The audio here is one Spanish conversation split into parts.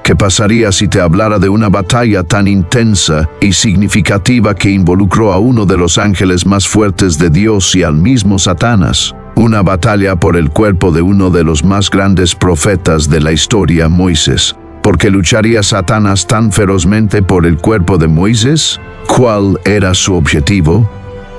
¿Qué pasaría si te hablara de una batalla tan intensa y significativa que involucró a uno de los ángeles más fuertes de Dios y al mismo Satanás? Una batalla por el cuerpo de uno de los más grandes profetas de la historia, Moisés. ¿Por qué lucharía Satanás tan ferozmente por el cuerpo de Moisés? ¿Cuál era su objetivo?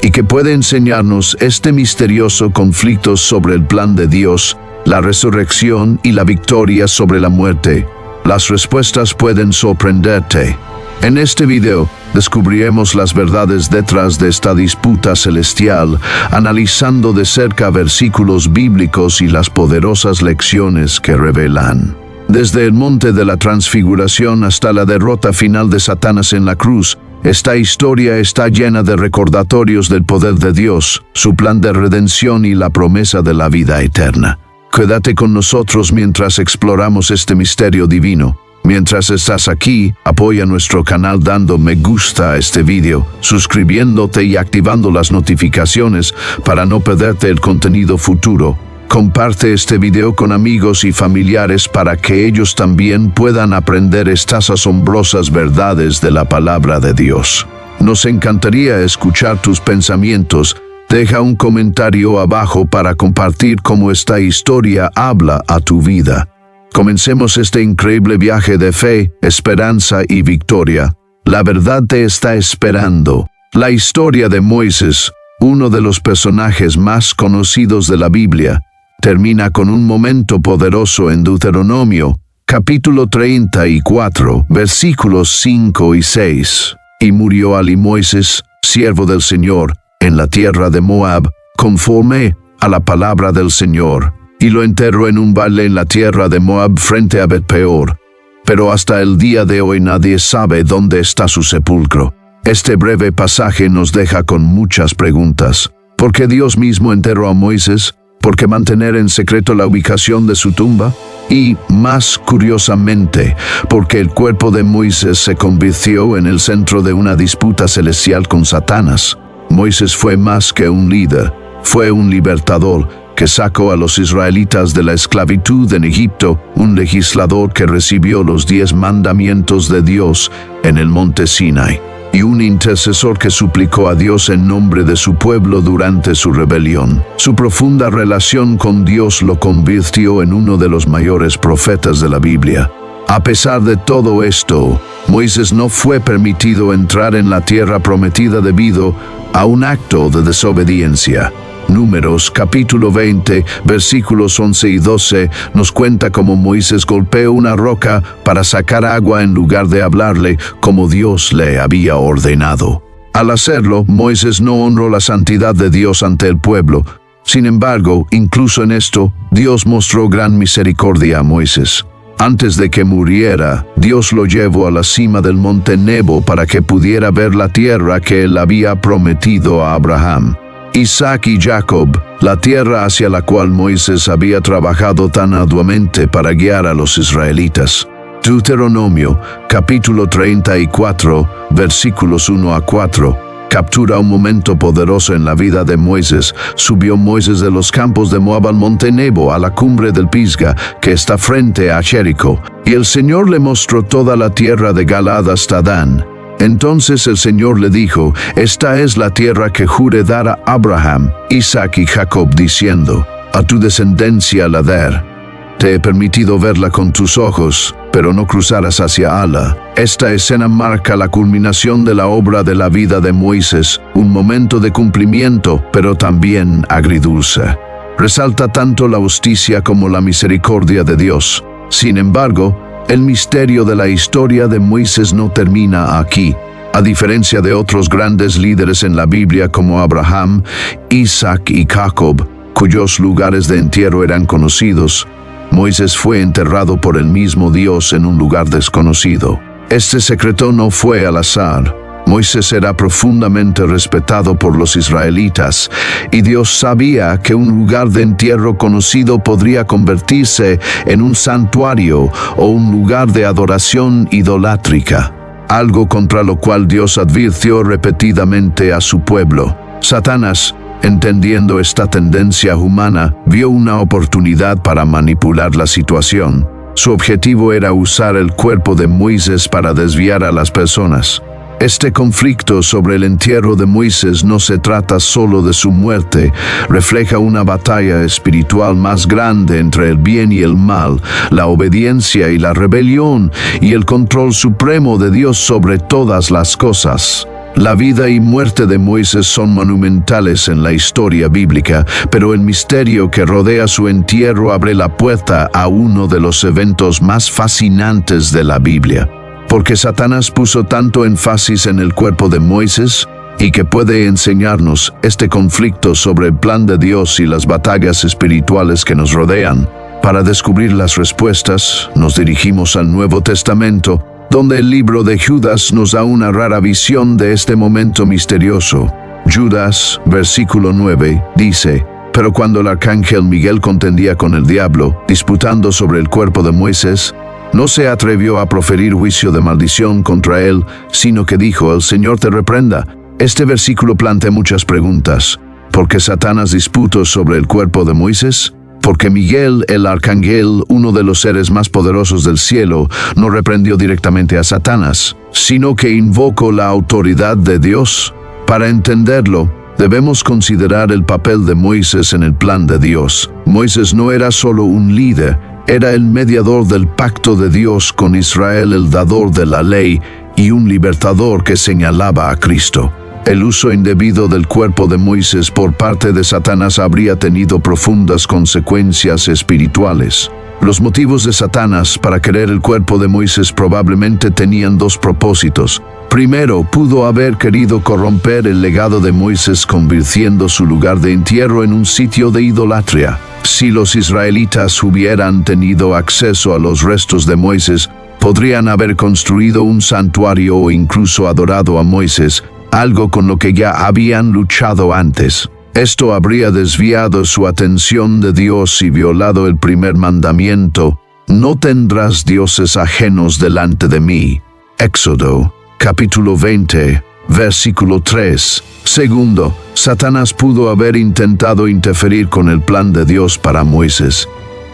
¿Y qué puede enseñarnos este misterioso conflicto sobre el plan de Dios, la resurrección y la victoria sobre la muerte? Las respuestas pueden sorprenderte. En este video descubriremos las verdades detrás de esta disputa celestial, analizando de cerca versículos bíblicos y las poderosas lecciones que revelan. Desde el monte de la transfiguración hasta la derrota final de Satanás en la cruz, esta historia está llena de recordatorios del poder de Dios, su plan de redención y la promesa de la vida eterna. Quédate con nosotros mientras exploramos este misterio divino. Mientras estás aquí, apoya nuestro canal dando me gusta a este video, suscribiéndote y activando las notificaciones para no perderte el contenido futuro. Comparte este video con amigos y familiares para que ellos también puedan aprender estas asombrosas verdades de la palabra de Dios. Nos encantaría escuchar tus pensamientos. Deja un comentario abajo para compartir cómo esta historia habla a tu vida. Comencemos este increíble viaje de fe, esperanza y victoria. La verdad te está esperando. La historia de Moisés, uno de los personajes más conocidos de la Biblia, termina con un momento poderoso en Deuteronomio, capítulo 34, versículos 5 y 6. Y murió Ali Moisés, siervo del Señor, en la tierra de Moab, conforme a la palabra del Señor, y lo enterró en un valle en la tierra de Moab frente a Bet-peor. Pero hasta el día de hoy nadie sabe dónde está su sepulcro. Este breve pasaje nos deja con muchas preguntas. ¿Por qué Dios mismo enterró a Moisés? ¿Por qué mantener en secreto la ubicación de su tumba? Y, más curiosamente, porque el cuerpo de Moisés se convirtió en el centro de una disputa celestial con Satanás. Moisés fue más que un líder, fue un libertador que sacó a los israelitas de la esclavitud en Egipto, un legislador que recibió los 10 mandamientos de Dios en el monte Sinai, y un intercesor que suplicó a Dios en nombre de su pueblo durante su rebelión. Su profunda relación con Dios lo convirtió en uno de los mayores profetas de la Biblia. A pesar de todo esto, Moisés no fue permitido entrar en la tierra prometida debido a un acto de desobediencia. Números capítulo 20, versículos 11 y 12 nos cuenta cómo Moisés golpeó una roca para sacar agua en lugar de hablarle como Dios le había ordenado. Al hacerlo, Moisés no honró la santidad de Dios ante el pueblo. Sin embargo, incluso en esto, Dios mostró gran misericordia a Moisés. Antes de que muriera, Dios lo llevó a la cima del monte Nebo para que pudiera ver la tierra que él había prometido a Abraham, Isaac y Jacob, la tierra hacia la cual Moisés había trabajado tan arduamente para guiar a los israelitas. Deuteronomio, capítulo 34, versículos 1 a 4, captura un momento poderoso en la vida de Moisés. Subió Moisés de los campos de Moab al monte Nebo, a la cumbre del Pisga, que está frente a Jericó, y el Señor le mostró toda la tierra de Galaad hasta Dan. Entonces el Señor le dijo: esta es la tierra que juré dar a Abraham, Isaac y Jacob, diciendo: a tu descendencia la dar. Te he permitido verla con tus ojos, pero no cruzarás hacia Ala. Esta escena marca la culminación de la obra de la vida de Moisés, un momento de cumplimiento, pero también agridulce. Resalta tanto la justicia como la misericordia de Dios. Sin embargo, el misterio de la historia de Moisés no termina aquí. A diferencia de otros grandes líderes en la Biblia como Abraham, Isaac y Jacob, cuyos lugares de entierro eran conocidos, Moisés fue enterrado por el mismo Dios en un lugar desconocido. Este secreto no fue al azar. Moisés era profundamente respetado por los israelitas, y Dios sabía que un lugar de entierro conocido podría convertirse en un santuario o un lugar de adoración idolátrica, algo contra lo cual Dios advirtió repetidamente a su pueblo. Satanás, entendiendo esta tendencia humana, vio una oportunidad para manipular la situación. Su objetivo era usar el cuerpo de Moisés para desviar a las personas. Este conflicto sobre el entierro de Moisés no se trata solo de su muerte, refleja una batalla espiritual más grande entre el bien y el mal, la obediencia y la rebelión, y el control supremo de Dios sobre todas las cosas. La vida y muerte de Moisés son monumentales en la historia bíblica, pero el misterio que rodea su entierro abre la puerta a uno de los eventos más fascinantes de la Biblia. Porque Satanás puso tanto énfasis en el cuerpo de Moisés y que puede enseñarnos este conflicto sobre el plan de Dios y las batallas espirituales que nos rodean. Para descubrir las respuestas, nos dirigimos al Nuevo Testamento, donde el libro de Judas nos da una rara visión de este momento misterioso. Judas, versículo 9, dice: «Pero cuando el arcángel Miguel contendía con el diablo, disputando sobre el cuerpo de Moisés, no se atrevió a proferir juicio de maldición contra él, sino que dijo: El Señor te reprenda». Este versículo plantea muchas preguntas. ¿Por qué Satanás disputó sobre el cuerpo de Moisés? Porque Miguel, el arcángel, uno de los seres más poderosos del cielo, no reprendió directamente a Satanás, sino que invocó la autoridad de Dios. Para entenderlo, debemos considerar el papel de Moisés en el plan de Dios. Moisés no era solo un líder, era el mediador del pacto de Dios con Israel, el dador de la ley y un libertador que señalaba a Cristo. El uso indebido del cuerpo de Moisés por parte de Satanás habría tenido profundas consecuencias espirituales. Los motivos de Satanás para querer el cuerpo de Moisés probablemente tenían dos propósitos. Primero, pudo haber querido corromper el legado de Moisés convirtiendo su lugar de entierro en un sitio de idolatría. Si los israelitas hubieran tenido acceso a los restos de Moisés, podrían haber construido un santuario o incluso adorado a Moisés, algo con lo que ya habían luchado antes. Esto habría desviado su atención de Dios y violado el primer mandamiento: «No tendrás dioses ajenos delante de mí». Éxodo, capítulo 20, versículo 3. Segundo, Satanás pudo haber intentado interferir con el plan de Dios para Moisés.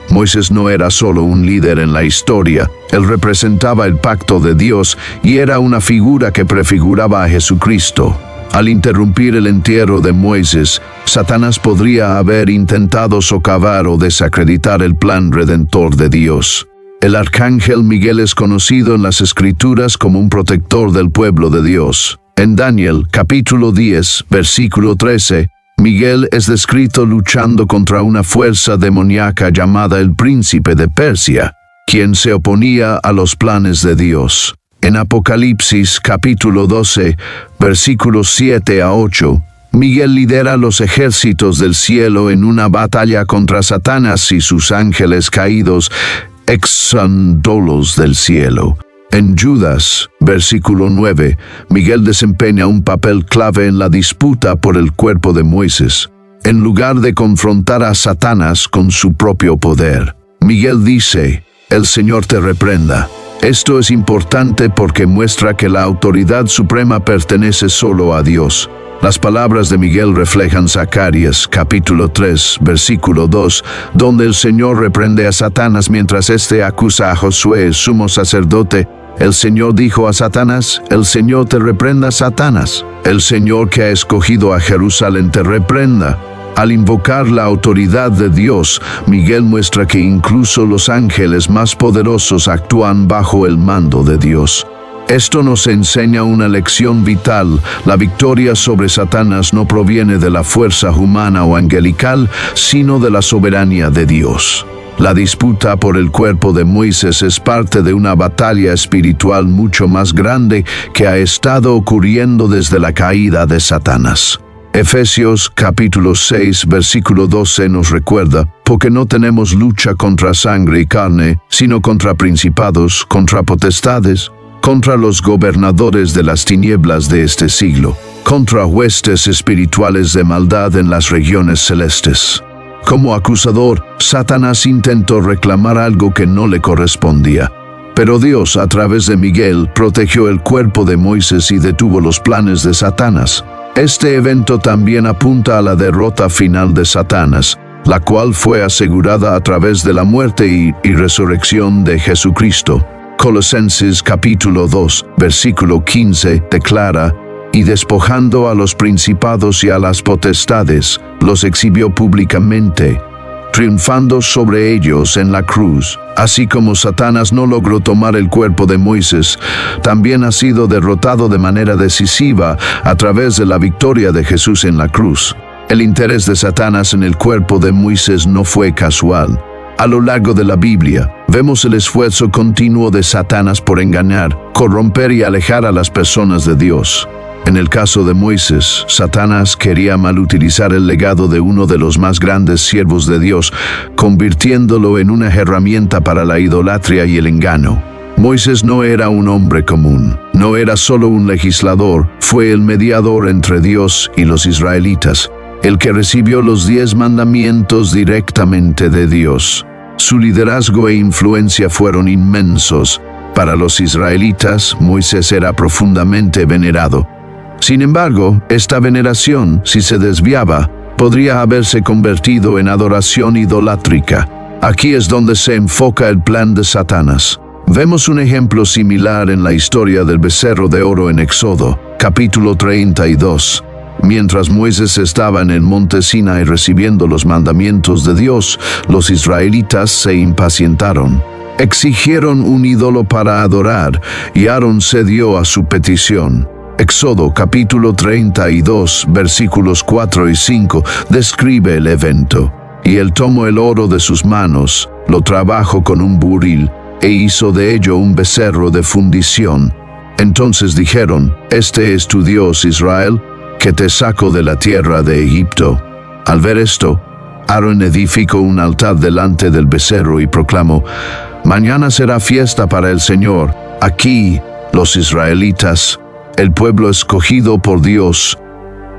Moisés no era solo un líder en la historia, él representaba el pacto de Dios y era una figura que prefiguraba a Jesucristo. Al interrumpir el entierro de Moisés, Satanás podría haber intentado socavar o desacreditar el plan redentor de Dios. El arcángel Miguel es conocido en las Escrituras como un protector del pueblo de Dios. En Daniel, capítulo 10, versículo 13, Miguel es descrito luchando contra una fuerza demoníaca llamada el príncipe de Persia, quien se oponía a los planes de Dios. En Apocalipsis capítulo 12, versículos 7 a 8, Miguel lidera los ejércitos del cielo en una batalla contra Satanás y sus ángeles caídos, exandólos del cielo. En Judas, versículo 9, Miguel desempeña un papel clave en la disputa por el cuerpo de Moisés. En lugar de confrontar a Satanás con su propio poder, Miguel dice: «El Señor te reprenda». Esto es importante porque muestra que la autoridad suprema pertenece solo a Dios. Las palabras de Miguel reflejan Zacarías, capítulo 3, versículo 2, donde el Señor reprende a Satanás mientras éste acusa a Josué, el sumo sacerdote. El Señor dijo a Satanás: «El Señor te reprenda, Satanás. El Señor que ha escogido a Jerusalén te reprenda». Al invocar la autoridad de Dios, Miguel muestra que incluso los ángeles más poderosos actúan bajo el mando de Dios. Esto nos enseña una lección vital: la victoria sobre Satanás no proviene de la fuerza humana o angelical, sino de la soberanía de Dios. La disputa por el cuerpo de Moisés es parte de una batalla espiritual mucho más grande que ha estado ocurriendo desde la caída de Satanás. Efesios capítulo 6, versículo 12 nos recuerda: «Porque no tenemos lucha contra sangre y carne, sino contra principados, contra potestades, contra los gobernadores de las tinieblas de este siglo, contra huestes espirituales de maldad en las regiones celestes». Como acusador, Satanás intentó reclamar algo que no le correspondía. Pero Dios, a través de Miguel, protegió el cuerpo de Moisés y detuvo los planes de Satanás. Este evento también apunta a la derrota final de Satanás. la cual fue asegurada a través de la muerte y resurrección de Jesucristo. Colosenses capítulo 2, versículo 15 declara: y despojando a los principados y a las potestades, los exhibió públicamente, triunfando sobre ellos en la cruz. Así como Satanás no logró tomar el cuerpo de Moisés, también ha sido derrotado de manera decisiva a través de la victoria de Jesús en la cruz. El interés de Satanás en el cuerpo de Moisés no fue casual. A lo largo de la Biblia, vemos el esfuerzo continuo de Satanás por engañar, corromper y alejar a las personas de Dios. En el caso de Moisés, Satanás quería malutilizar el legado de uno de los más grandes siervos de Dios, convirtiéndolo en una herramienta para la idolatría y el engaño. Moisés no era un hombre común, no era solo un legislador, fue el mediador entre Dios y los israelitas, el que recibió los 10 mandamientos directamente de Dios. Su liderazgo e influencia fueron inmensos. Para los israelitas, Moisés era profundamente venerado. Sin embargo, esta veneración, si se desviaba, podría haberse convertido en adoración idolátrica. Aquí es donde se enfoca el plan de Satanás. Vemos un ejemplo similar en la historia del becerro de oro en Éxodo, capítulo 32. Mientras Moisés estaba en el monte Sinaí recibiendo los mandamientos de Dios, los israelitas se impacientaron. Exigieron un ídolo para adorar, y Aarón cedió a su petición. Éxodo capítulo 32, versículos 4 y 5, describe el evento. Y él tomó el oro de sus manos, lo trabajó con un buril, e hizo de ello un becerro de fundición. Entonces dijeron: Este es tu Dios, Israel, que te sacó de la tierra de Egipto. Al ver esto, Aarón edificó un altar delante del becerro y proclamó: Mañana será fiesta para el Señor. Aquí, los israelitas, el pueblo escogido por Dios,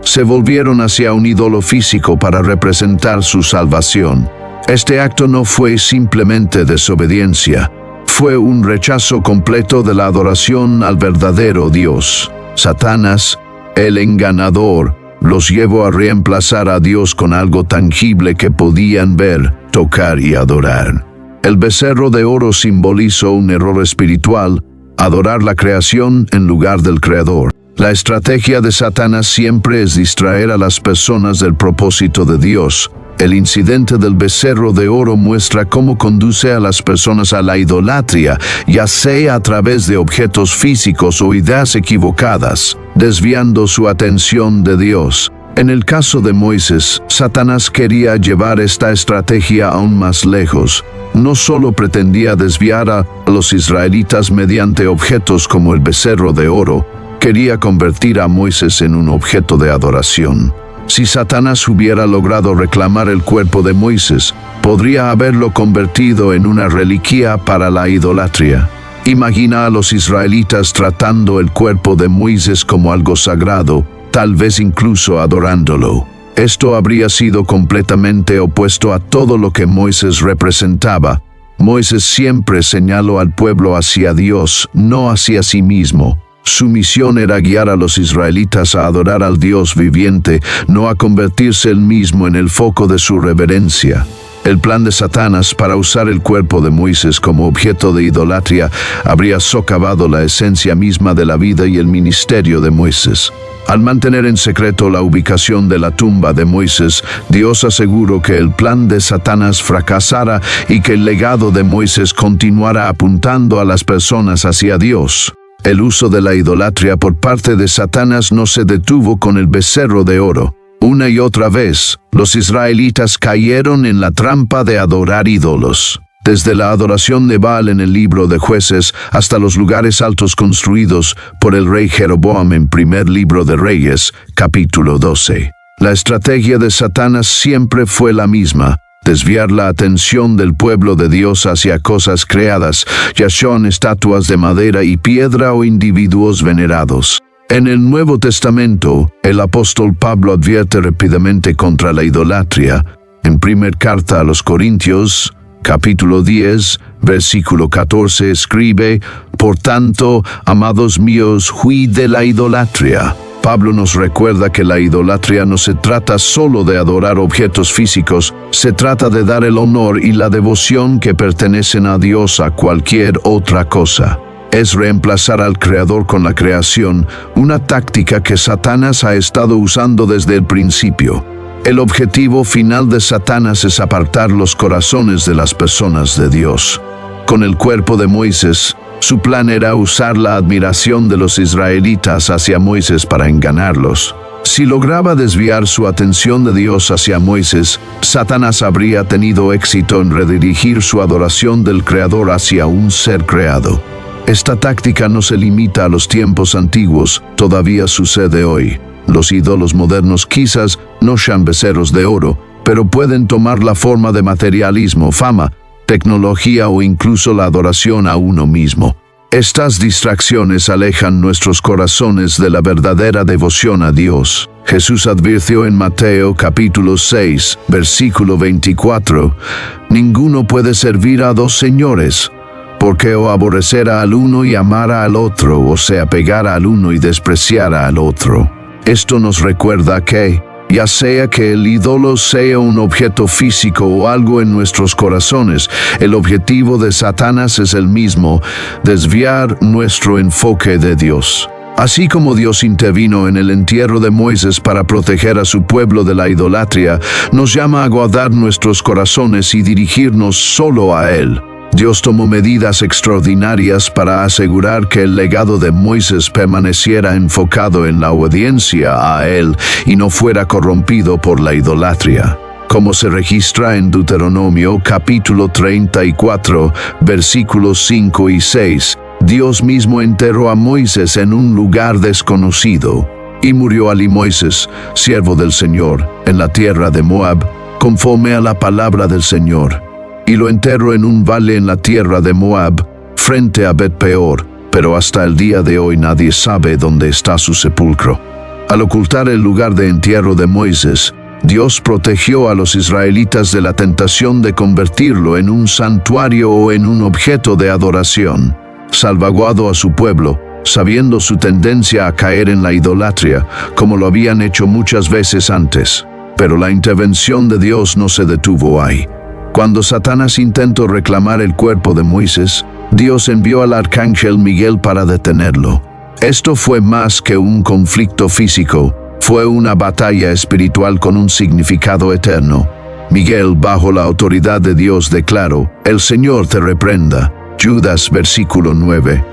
se volvieron hacia un ídolo físico para representar su salvación. Este acto no fue simplemente desobediencia, fue un rechazo completo de la adoración al verdadero Dios. Satanás, el engañador, los llevó a reemplazar a Dios con algo tangible que podían ver, tocar y adorar. El becerro de oro simbolizó un error espiritual: adorar la creación en lugar del Creador. La estrategia de Satanás siempre es distraer a las personas del propósito de Dios. El incidente del becerro de oro muestra cómo conduce a las personas a la idolatría, ya sea a través de objetos físicos o ideas equivocadas, desviando su atención de Dios. En el caso de Moisés, Satanás quería llevar esta estrategia aún más lejos. No solo pretendía desviar a los israelitas mediante objetos como el becerro de oro, quería convertir a Moisés en un objeto de adoración. Si Satanás hubiera logrado reclamar el cuerpo de Moisés, podría haberlo convertido en una reliquia para la idolatría. Imagina a los israelitas tratando el cuerpo de Moisés como algo sagrado, tal vez incluso adorándolo. Esto habría sido completamente opuesto a todo lo que Moisés representaba. Moisés siempre señaló al pueblo hacia Dios, no hacia sí mismo. Su misión era guiar a los israelitas a adorar al Dios viviente, no a convertirse él mismo en el foco de su reverencia. El plan de Satanás para usar el cuerpo de Moisés como objeto de idolatría habría socavado la esencia misma de la vida y el ministerio de Moisés. Al mantener en secreto la ubicación de la tumba de Moisés, Dios aseguró que el plan de Satanás fracasara y que el legado de Moisés continuara apuntando a las personas hacia Dios. El uso de la idolatría por parte de Satanás no se detuvo con el becerro de oro. Una y otra vez, los israelitas cayeron en la trampa de adorar ídolos. Desde la adoración de Baal en el libro de Jueces hasta los lugares altos construidos por el rey Jeroboam en primer libro de Reyes, capítulo 12. La estrategia de Satanás siempre fue la misma: desviar la atención del pueblo de Dios hacia cosas creadas, ya sean estatuas de madera y piedra o individuos venerados. En el Nuevo Testamento, el apóstol Pablo advierte rápidamente contra la idolatría. En primer carta a los Corintios, capítulo 10, versículo 14, escribe: Por tanto, amados míos, huid de la idolatría. Pablo nos recuerda que la idolatría no se trata solo de adorar objetos físicos, se trata de dar el honor y la devoción que pertenecen a Dios a cualquier otra cosa. Es reemplazar al Creador con la creación, una táctica que Satanás ha estado usando desde el principio. El objetivo final de Satanás es apartar los corazones de las personas de Dios. Con el cuerpo de Moisés, su plan era usar la admiración de los israelitas hacia Moisés para engañarlos. Si lograba desviar su atención de Dios hacia Moisés, Satanás habría tenido éxito en redirigir su adoración del Creador hacia un ser creado. Esta táctica no se limita a los tiempos antiguos, todavía sucede hoy. Los ídolos modernos quizás no sean becerros de oro, pero pueden tomar la forma de materialismo, fama, tecnología o incluso la adoración a uno mismo. Estas distracciones alejan nuestros corazones de la verdadera devoción a Dios. Jesús advirtió en Mateo capítulo 6, versículo 24, «Ninguno puede servir a dos señores, porque o aborrecerá al uno y amará al otro, o se apegará al uno y despreciará al otro». Esto nos recuerda que, ya sea que el ídolo sea un objeto físico o algo en nuestros corazones, el objetivo de Satanás es el mismo: desviar nuestro enfoque de Dios. Así como Dios intervino en el entierro de Moisés para proteger a su pueblo de la idolatría, nos llama a guardar nuestros corazones y dirigirnos solo a Él. Dios tomó medidas extraordinarias para asegurar que el legado de Moisés permaneciera enfocado en la obediencia a Él y no fuera corrompido por la idolatría. Como se registra en Deuteronomio capítulo 34, versículos 5 y 6, Dios mismo enterró a Moisés en un lugar desconocido. Y murió allí Moisés, siervo del Señor, en la tierra de Moab, conforme a la palabra del Señor. Y lo enterró en un valle en la tierra de Moab, frente a Bet-peor, pero hasta el día de hoy nadie sabe dónde está su sepulcro. Al ocultar el lugar de entierro de Moisés, Dios protegió a los israelitas de la tentación de convertirlo en un santuario o en un objeto de adoración. Salvaguardó a su pueblo, sabiendo su tendencia a caer en la idolatría, como lo habían hecho muchas veces antes. Pero la intervención de Dios no se detuvo ahí. Cuando Satanás intentó reclamar el cuerpo de Moisés, Dios envió al arcángel Miguel para detenerlo. Esto fue más que un conflicto físico, fue una batalla espiritual con un significado eterno. Miguel, bajo la autoridad de Dios, declaró: «El Señor te reprenda». Judas, versículo 9.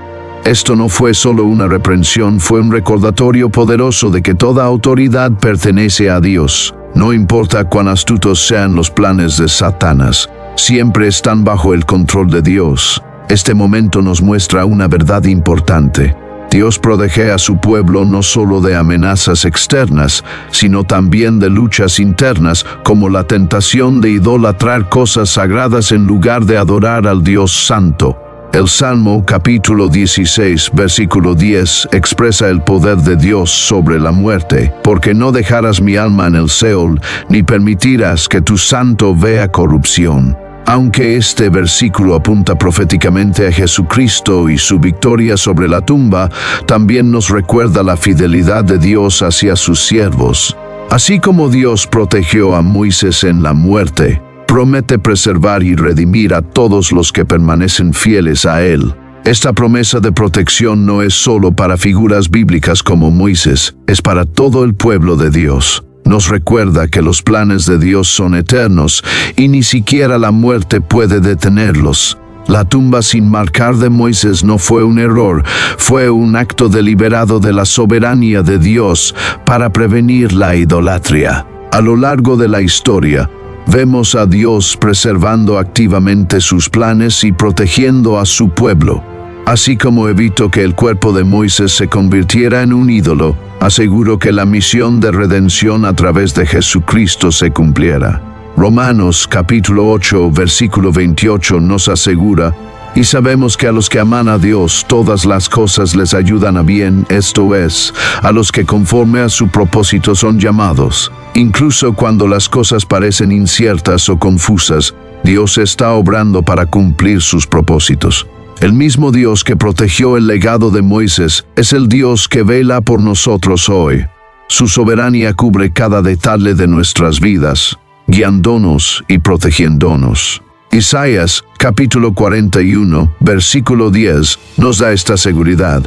Esto no fue solo una reprensión, fue un recordatorio poderoso de que toda autoridad pertenece a Dios. No importa cuán astutos sean los planes de Satanás, siempre están bajo el control de Dios. Este momento nos muestra una verdad importante. Dios protege a su pueblo no solo de amenazas externas, sino también de luchas internas, como la tentación de idolatrar cosas sagradas en lugar de adorar al Dios Santo. El Salmo capítulo 16, versículo 10 expresa el poder de Dios sobre la muerte, porque no dejarás mi alma en el Seol, ni permitirás que tu santo vea corrupción. Aunque este versículo apunta proféticamente a Jesucristo y su victoria sobre la tumba, también nos recuerda la fidelidad de Dios hacia sus siervos. Así como Dios protegió a Moisés en la muerte, promete preservar y redimir a todos los que permanecen fieles a Él. Esta promesa de protección no es solo para figuras bíblicas como Moisés, es para todo el pueblo de Dios. Nos recuerda que los planes de Dios son eternos y ni siquiera la muerte puede detenerlos. La tumba sin marcar de Moisés no fue un error, fue un acto deliberado de la soberanía de Dios para prevenir la idolatría. A lo largo de la historia, vemos a Dios preservando activamente sus planes y protegiendo a su pueblo. Así como evitó que el cuerpo de Moisés se convirtiera en un ídolo, aseguró que la misión de redención a través de Jesucristo se cumpliera. Romanos capítulo 8, versículo 28 nos asegura: «Y sabemos que a los que aman a Dios todas las cosas les ayudan a bien, esto es, a los que conforme a su propósito son llamados». Incluso cuando las cosas parecen inciertas o confusas, Dios está obrando para cumplir sus propósitos. El mismo Dios que protegió el legado de Moisés es el Dios que vela por nosotros hoy. Su soberanía cubre cada detalle de nuestras vidas, guiándonos y protegiéndonos. Isaías, capítulo 41, versículo 10, nos da esta seguridad.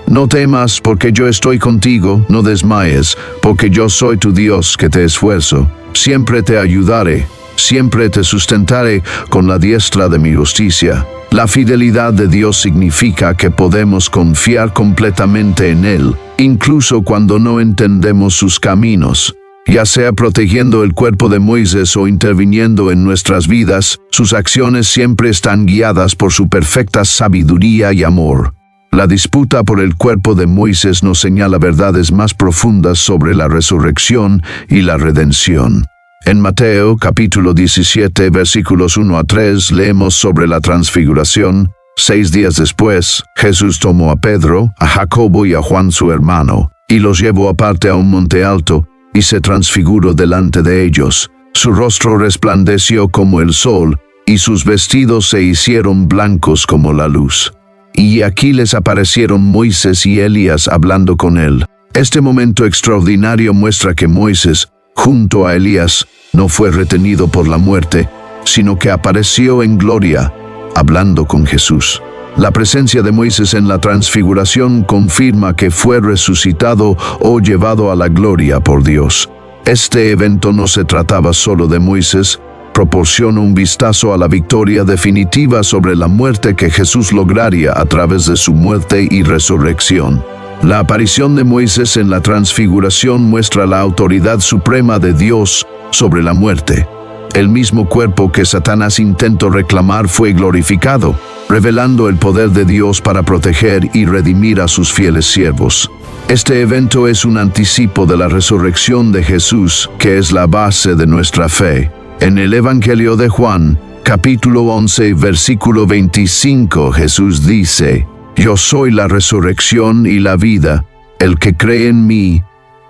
No temas, porque yo estoy contigo, no desmayes, porque yo soy tu Dios que te esfuerzo. Siempre te ayudaré, siempre te sustentaré con la diestra de mi justicia. La fidelidad de Dios significa que podemos confiar completamente en Él, incluso cuando no entendemos sus caminos. Ya sea protegiendo el cuerpo de Moisés o interviniendo en nuestras vidas, sus acciones siempre están guiadas por su perfecta sabiduría y amor. La disputa por el cuerpo de Moisés nos señala verdades más profundas sobre la resurrección y la redención. En Mateo capítulo 17 versículos 1 a 3 leemos sobre la transfiguración. 6 días después, Jesús tomó a Pedro, a Jacobo y a Juan su hermano, y los llevó aparte a un monte alto, y se transfiguró delante de ellos. Su rostro resplandeció como el sol, y sus vestidos se hicieron blancos como la luz. Y aquí les aparecieron Moisés y Elías hablando con él. Este momento extraordinario muestra que Moisés, junto a Elías, no fue retenido por la muerte, sino que apareció en gloria, hablando con Jesús. La presencia de Moisés en la transfiguración confirma que fue resucitado o llevado a la gloria por Dios. Este evento no se trataba solo de Moisés, proporciona un vistazo a la victoria definitiva sobre la muerte que Jesús lograría a través de su muerte y resurrección. La aparición de Moisés en la transfiguración muestra la autoridad suprema de Dios sobre la muerte. El mismo cuerpo que Satanás intentó reclamar fue glorificado, revelando el poder de Dios para proteger y redimir a sus fieles siervos. Este evento es un anticipo de la resurrección de Jesús, que es la base de nuestra fe. En el Evangelio de Juan, capítulo 11, versículo 25, Jesús dice: Yo soy la resurrección y la vida. El que cree en mí,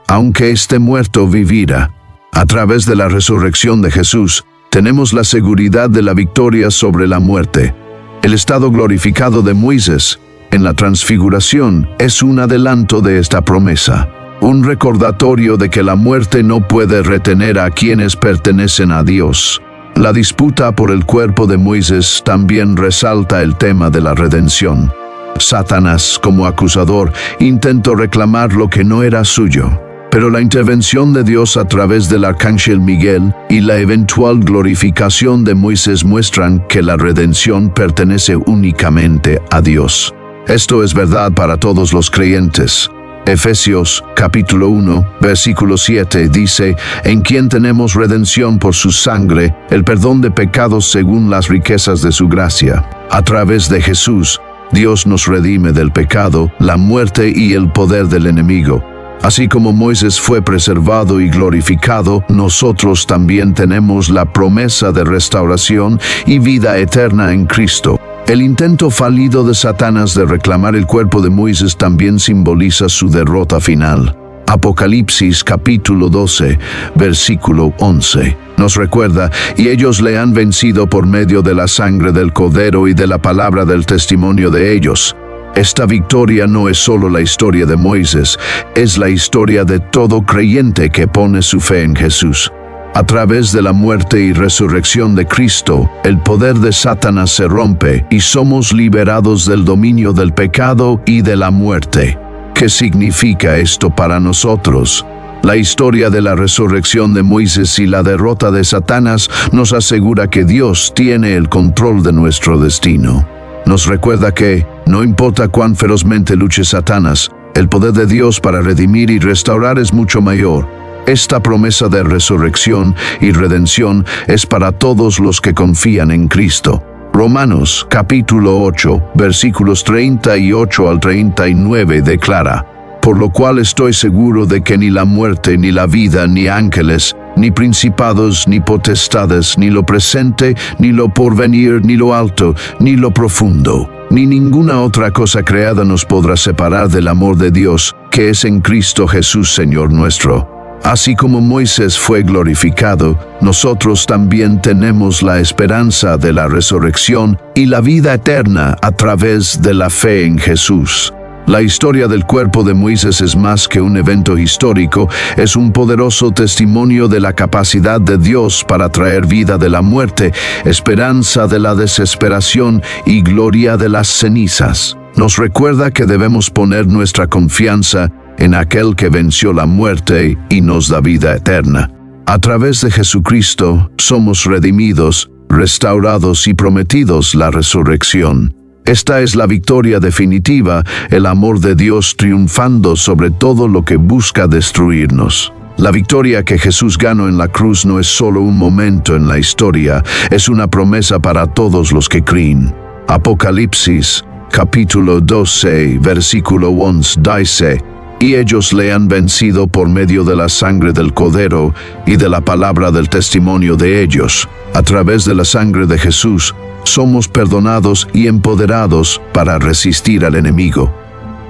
aunque esté muerto, vivirá. A través de la resurrección de Jesús, tenemos la seguridad de la victoria sobre la muerte. El estado glorificado de Moisés en la transfiguración es un adelanto de esta promesa, un recordatorio de que la muerte no puede retener a quienes pertenecen a Dios. La disputa por el cuerpo de Moisés también resalta el tema de la redención. Satanás, como acusador, intentó reclamar lo que no era suyo. Pero la intervención de Dios a través del arcángel Miguel y la eventual glorificación de Moisés muestran que la redención pertenece únicamente a Dios. Esto es verdad para todos los creyentes. Efesios capítulo 1, versículo 7 dice: En quien tenemos redención por su sangre, el perdón de pecados según las riquezas de su gracia. A través de Jesús, Dios nos redime del pecado, la muerte y el poder del enemigo. Así como Moisés fue preservado y glorificado, nosotros también tenemos la promesa de restauración y vida eterna en Cristo. El intento fallido de Satanás de reclamar el cuerpo de Moisés también simboliza su derrota final. Apocalipsis capítulo 12, versículo 11, nos recuerda: y ellos le han vencido por medio de la sangre del Cordero y de la palabra del testimonio de ellos. Esta victoria no es solo la historia de Moisés, es la historia de todo creyente que pone su fe en Jesús. A través de la muerte y resurrección de Cristo, el poder de Satanás se rompe y somos liberados del dominio del pecado y de la muerte. ¿Qué significa esto para nosotros? La historia de la resurrección de Moisés y la derrota de Satanás nos asegura que Dios tiene el control de nuestro destino. Nos recuerda que, no importa cuán ferozmente luche Satanás, el poder de Dios para redimir y restaurar es mucho mayor. Esta promesa de resurrección y redención es para todos los que confían en Cristo. Romanos capítulo 8, versículos 38 al 39 declara: Por lo cual estoy seguro de que ni la muerte, ni la vida, ni ángeles, ni principados, ni potestades, ni lo presente, ni lo porvenir, ni lo alto, ni lo profundo, ni ninguna otra cosa creada nos podrá separar del amor de Dios, que es en Cristo Jesús Señor nuestro. Así como Moisés fue glorificado, nosotros también tenemos la esperanza de la resurrección y la vida eterna a través de la fe en Jesús. La historia del cuerpo de Moisés es más que un evento histórico, es un poderoso testimonio de la capacidad de Dios para traer vida de la muerte, esperanza de la desesperación y gloria de las cenizas. Nos recuerda que debemos poner nuestra confianza en aquel que venció la muerte y nos da vida eterna. A través de Jesucristo somos redimidos, restaurados y prometidos la resurrección. Esta es la victoria definitiva, el amor de Dios triunfando sobre todo lo que busca destruirnos. La victoria que Jesús ganó en la cruz no es solo un momento en la historia, es una promesa para todos los que creen. Apocalipsis, capítulo 12, versículo 11, dice: y ellos le han vencido por medio de la sangre del Cordero y de la palabra del testimonio de ellos. A través de la sangre de Jesús, somos perdonados y empoderados para resistir al enemigo.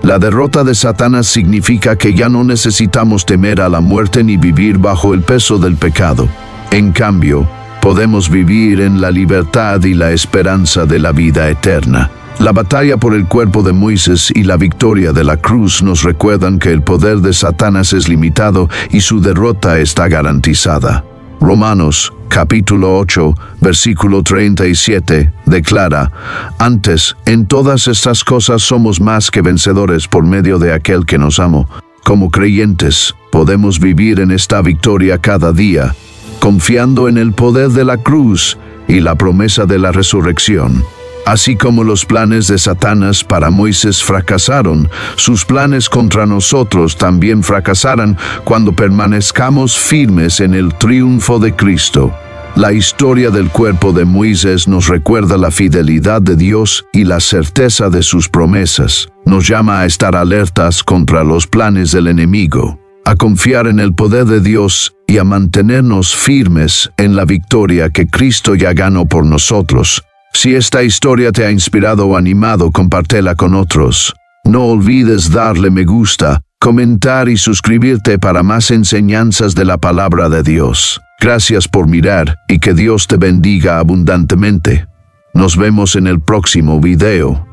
La derrota de Satanás significa que ya no necesitamos temer a la muerte ni vivir bajo el peso del pecado. En cambio, podemos vivir en la libertad y la esperanza de la vida eterna. La batalla por el cuerpo de Moisés y la victoria de la cruz nos recuerdan que el poder de Satanás es limitado y su derrota está garantizada. Romanos, capítulo 8, versículo 37, declara: antes, en todas estas cosas somos más que vencedores por medio de aquel que nos amó. Como creyentes, podemos vivir en esta victoria cada día, confiando en el poder de la cruz y la promesa de la resurrección. Así como los planes de Satanás para Moisés fracasaron, sus planes contra nosotros también fracasarán cuando permanezcamos firmes en el triunfo de Cristo. La historia del cuerpo de Moisés nos recuerda la fidelidad de Dios y la certeza de sus promesas. Nos llama a estar alertas contra los planes del enemigo, a confiar en el poder de Dios y a mantenernos firmes en la victoria que Cristo ya ganó por nosotros. Si esta historia te ha inspirado o animado, compártela con otros. No olvides darle me gusta, comentar y suscribirte para más enseñanzas de la palabra de Dios. Gracias por mirar y que Dios te bendiga abundantemente. Nos vemos en el próximo video.